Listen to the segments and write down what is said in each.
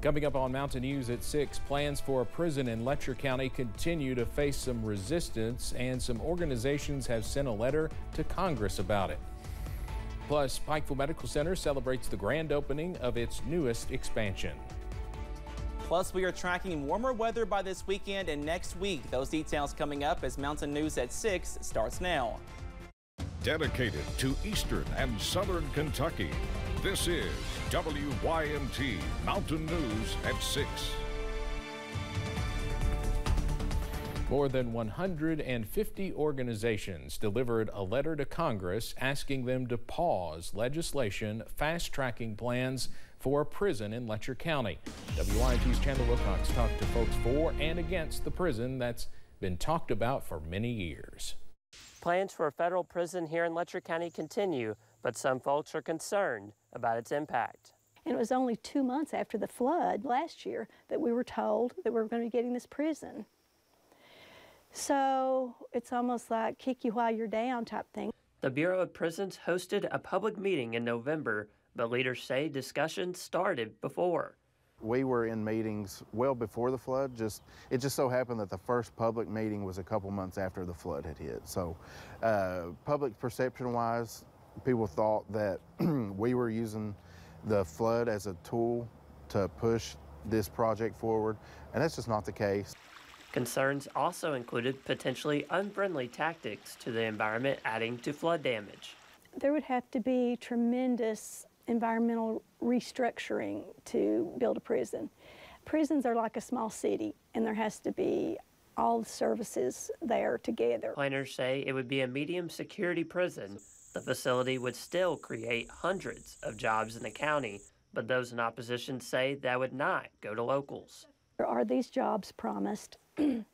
Coming up on Mountain News at 6, plans for a prison in Letcher County continue to face some resistance, and some organizations have sent a letter to Congress about it. Plus, Pikeville Medical Center celebrates the grand opening of its newest expansion. Plus, we are tracking warmer weather by this weekend and next week. Those details coming up as Mountain News at 6 starts now. Dedicated to Eastern and Southern Kentucky, this is WYMT Mountain News at 6. More than 150 organizations delivered a letter to Congress asking them to pause legislation fast-tracking plans for a prison in Letcher County. WYMT's Chandler Wilcox talked to folks for and against the prison that's been talked about for many years. Plans for a federal prison here in Letcher County continue, but some folks are concerned about its impact. And it was only 2 months after the flood last year that we were told that we were going to be getting this prison. So it's almost like kick you while you're down type thing. The Bureau of Prisons hosted a public meeting in November, but leaders say discussions started before. We were in meetings well before the flood. It just so happened that the first public meeting was a couple months after the flood had hit. So public perception-wise, people thought that we were using the flood as a tool to push this project forward, and that's just not the case. Concerns also included potentially unfriendly tactics to the environment, adding to flood damage. There would have to be tremendous environmental restructuring to build a prison. Prisons are like a small city, and there has to be all the services there together. Planners say it would be a medium security prison. The facility would still create hundreds of jobs in the county, but those in opposition say that would not go to locals. There are these jobs promised.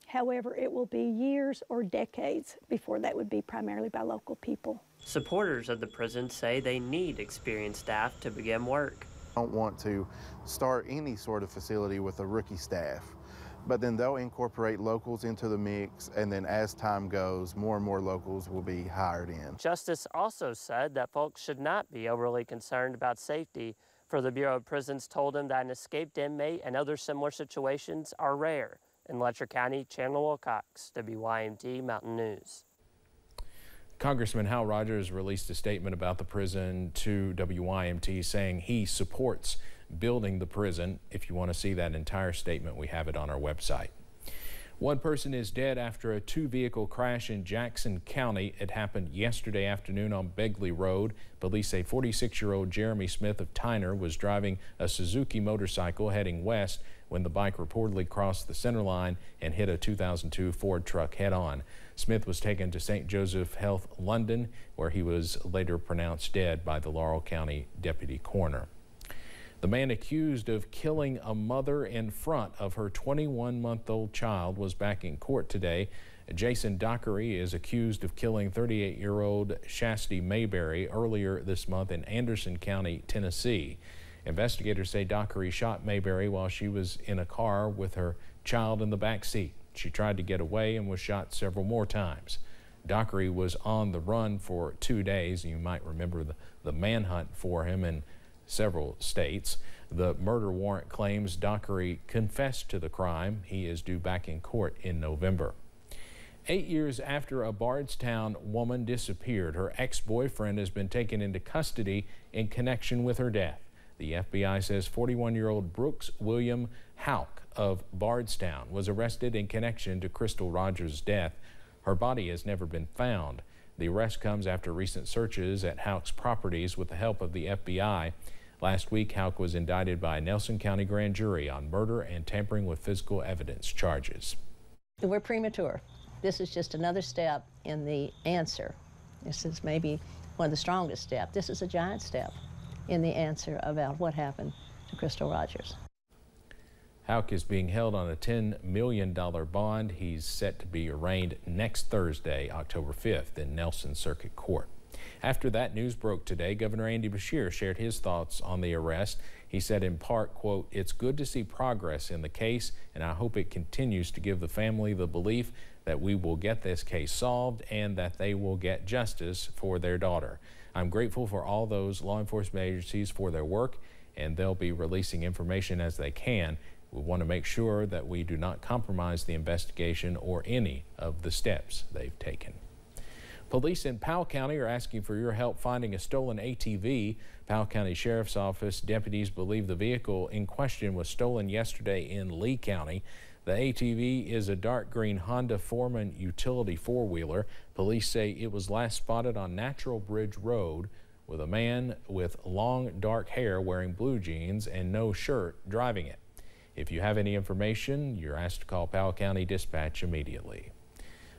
However, it will be years or decades before that would be primarily by local people. Supporters of the prison say they need experienced staff to begin work. I don't want to start any sort of facility with a rookie staff, but then they'll incorporate locals into the mix, and then as time goes, more and more locals will be hired in. Justice also said that folks should not be overly concerned about safety, for the Bureau of Prisons told him that an escaped inmate and other similar situations are rare. In Letcher County, Chandler Wilcox, WYMT Mountain News. Congressman Hal Rogers released a statement about the prison to WYMT saying he supports building the prison. If you want to see that entire statement, we have it on our website. One person is dead after a two-vehicle crash in Jackson County. It happened yesterday afternoon on Begley Road. Police say 46-year-old Jeremy Smith of Tyner was driving a Suzuki motorcycle heading west when the bike reportedly crossed the center line and hit a 2002 Ford truck head-on. Smith was taken to St. Joseph Health London, where he was later pronounced dead by the Laurel County deputy coroner. The man accused of killing a mother in front of her 21-month-old child was back in court today. Jason Dockery is accused of killing 38-year-old Shasti Mayberry earlier this month in Anderson County, Tennessee. Investigators say Dockery shot Mayberry while she was in a car with her child in the back seat. She tried to get away and was shot several more times. Dockery was on the run for 2 days. You might remember the manhunt for him in several states. The murder warrant claims Dockery confessed to the crime. He is due back in court in November. 8 years after a Bardstown woman disappeared, her ex-boyfriend has been taken into custody in connection with her death. The FBI says 41-year-old Brooks William Houck of Bardstown was arrested in connection to Crystal Rogers' death. Her body has never been found. The arrest comes after recent searches at Houck's properties with the help of the FBI. Last week, Houck was indicted by a Nelson County grand jury on murder and tampering with physical evidence charges. We're premature. This is just another step in the answer. This is maybe one of the strongest steps. This is a giant step in the answer about what happened to Crystal Rogers. Houck is being held on a $10 million bond. He's set to be arraigned next Thursday, October 5th, in Nelson Circuit Court. After that news broke today, Governor Andy Beshear shared his thoughts on the arrest. He said in part, quote, "It's good to see progress in the case, and I hope it continues to give the family the belief that we will get this case solved and that they will get justice for their daughter. I'm grateful for all those law enforcement agencies for their work and they'll be releasing information as they can. We want to make sure that we do not compromise the investigation or any of the steps they've taken. Police in Powell County are asking for your help finding a stolen ATV. Powell County Sheriff's Office deputies believe the vehicle in question was stolen yesterday in Lee County. The ATV is a dark green Honda Foreman utility four-wheeler. Police say it was last spotted on Natural Bridge Road with a man with long dark hair wearing blue jeans and no shirt driving it. If you have any information, you're asked to call Powell County Dispatch immediately.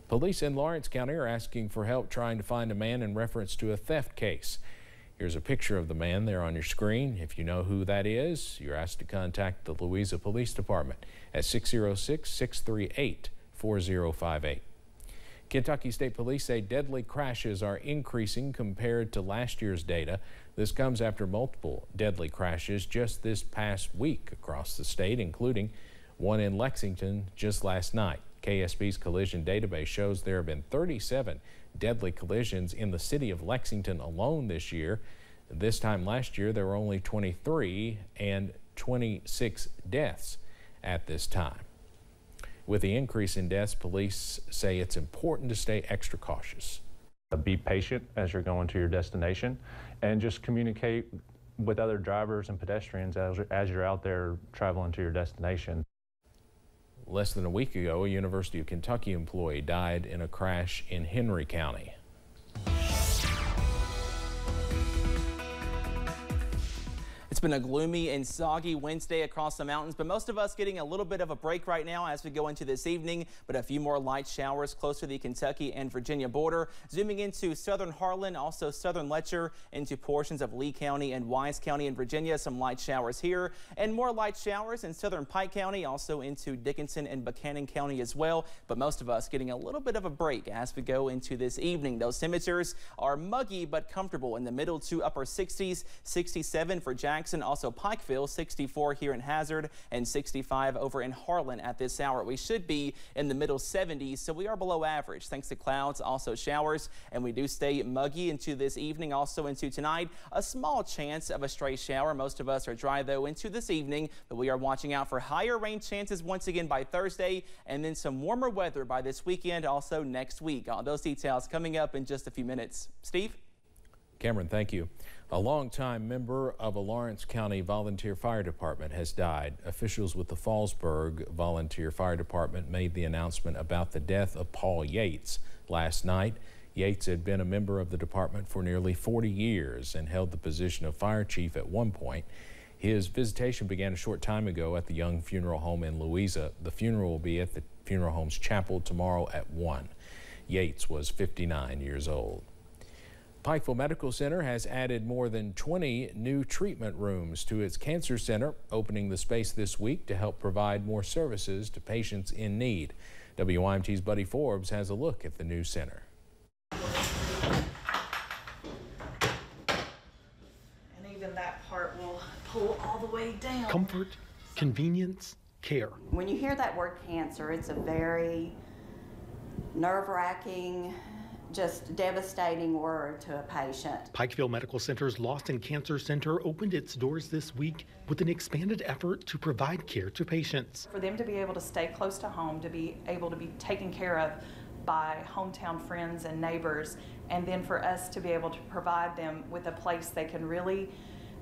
Police in Lawrence County are asking for help trying to find a man in reference to a theft case. Here's a picture of the man there on your screen. If you know who that is, you're asked to contact the Louisa Police Department at 606-638-4058. Kentucky State Police say deadly crashes are increasing compared to last year's data. This comes after multiple deadly crashes just this past week across the state, including one in Lexington just last night. KSB's collision database shows there have been 37 deadly collisions in the city of Lexington alone this year. This time last year, there were only 23 and 26 deaths at this time. With the increase in deaths, police say it's important to stay extra cautious. Be patient as you're going to your destination and just communicate with other drivers and pedestrians as you're out there traveling to your destination. Less than a week ago, a University of Kentucky employee died in a crash in Henry County. It's been a gloomy and soggy Wednesday across the mountains, but most of us getting a little bit of a break right now as we go into this evening, but a few more light showers close to the Kentucky and Virginia border. Zooming into southern Harlan, also southern Letcher, into portions of Lee County and Wise County in Virginia. Some light showers here and more light showers in southern Pike County, also into Dickinson and Buchanan County as well. But most of us getting a little bit of a break as we go into this evening. Those temperatures are muggy but comfortable in the middle to upper 60s, 67 for Jackson. Also Pikeville, 64 here in Hazard, and 65 over in Harlan at this hour. We should be in the middle 70s, so we are below average thanks to clouds, also showers, and we do stay muggy into this evening, also into tonight. A small chance of a stray shower. Most of us are dry though into this evening, but we are watching out for higher rain chances once again by Thursday, and then some warmer weather by this weekend, also next week. All those details coming up in just a few minutes. Steve? Cameron, thank you. A longtime member of a Lawrence County volunteer fire department has died. Officials with the Fallsburg Volunteer Fire Department made the announcement about the death of Paul Yates last night. Yates had been a member of the department for nearly 40 years and held the position of fire chief at one point. His visitation began a short time ago at the Young Funeral Home in Louisa. The funeral will be at the funeral home's chapel tomorrow at 1. Yates was 59 years old. Pikeville Medical Center has added more than 20 new treatment rooms to its cancer center, opening the space this week to help provide more services to patients in need. WYMT's Buddy Forbes has a look at the new center. And even that part will pull all the way down. Comfort, convenience, care. When you hear that word cancer, it's a very nerve-wracking, just devastating word to a patient. Pikeville Medical Center's Lost in Cancer Center opened its doors this week with an expanded effort to provide care to patients. For them to be able to stay close to home, to be able to be taken care of by hometown friends and neighbors, and then for us to be able to provide them with a place they can really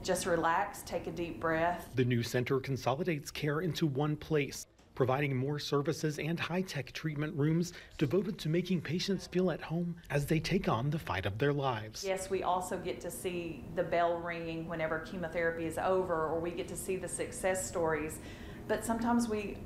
just relax, take a deep breath. The new center consolidates care into one place, providing more services and high-tech treatment rooms devoted to making patients feel at home as they take on the fight of their lives. Yes, we also get to see the bell ringing whenever chemotherapy is over, or we get to see the success stories. But sometimes we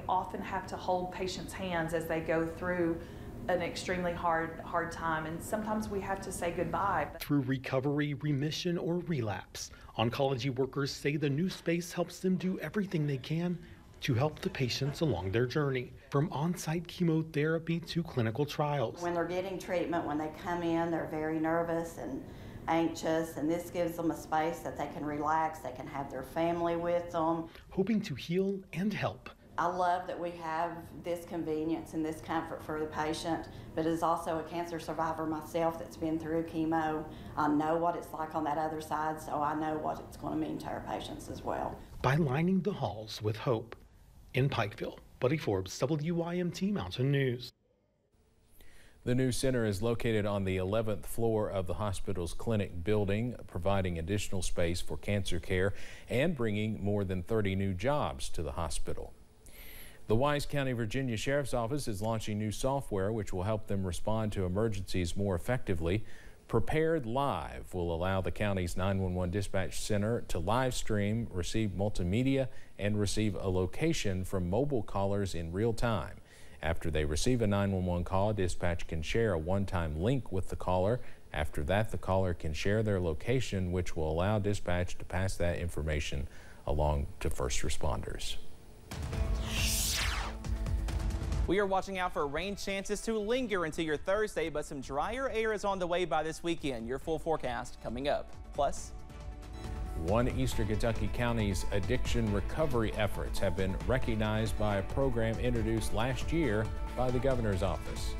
often have to hold patients' hands as they go through an extremely hard time, and sometimes we have to say goodbye. Through recovery, remission, or relapse, oncology workers say the new space helps them do everything they can to help the patients along their journey, from on-site chemotherapy to clinical trials. When they're getting treatment, when they come in, they're very nervous and anxious, and this gives them a space that they can relax, they can have their family with them. Hoping to heal and help I love that we have this convenience and this comfort for the patient, but as also a cancer survivor myself that's been through chemo, I know what it's like on that other side, so I know what it's going to mean to our patients as well. By lining the halls with hope. In Pikeville, Buddy Forbes, WYMT Mountain News. The new center is located on the 11th floor of the hospital's clinic building, providing additional space for cancer care and bringing more than 30 new jobs to the hospital. The Wise County, Virginia Sheriff's Office is launching new software which will help them respond to emergencies more effectively. Prepared Live will allow the county's 911 dispatch center to live stream, receive multimedia, and receive a location from mobile callers in real time. After they receive a 911 call, dispatch can share a one-time link with the caller. After that, the caller can share their location, which will allow dispatch to pass that information along to first responders. We are watching out for rain chances to linger into your Thursday, but some drier air is on the way by this weekend. Your full forecast coming up. Plus, one Eastern Kentucky county's addiction recovery efforts have been recognized by a program introduced last year by the governor's office.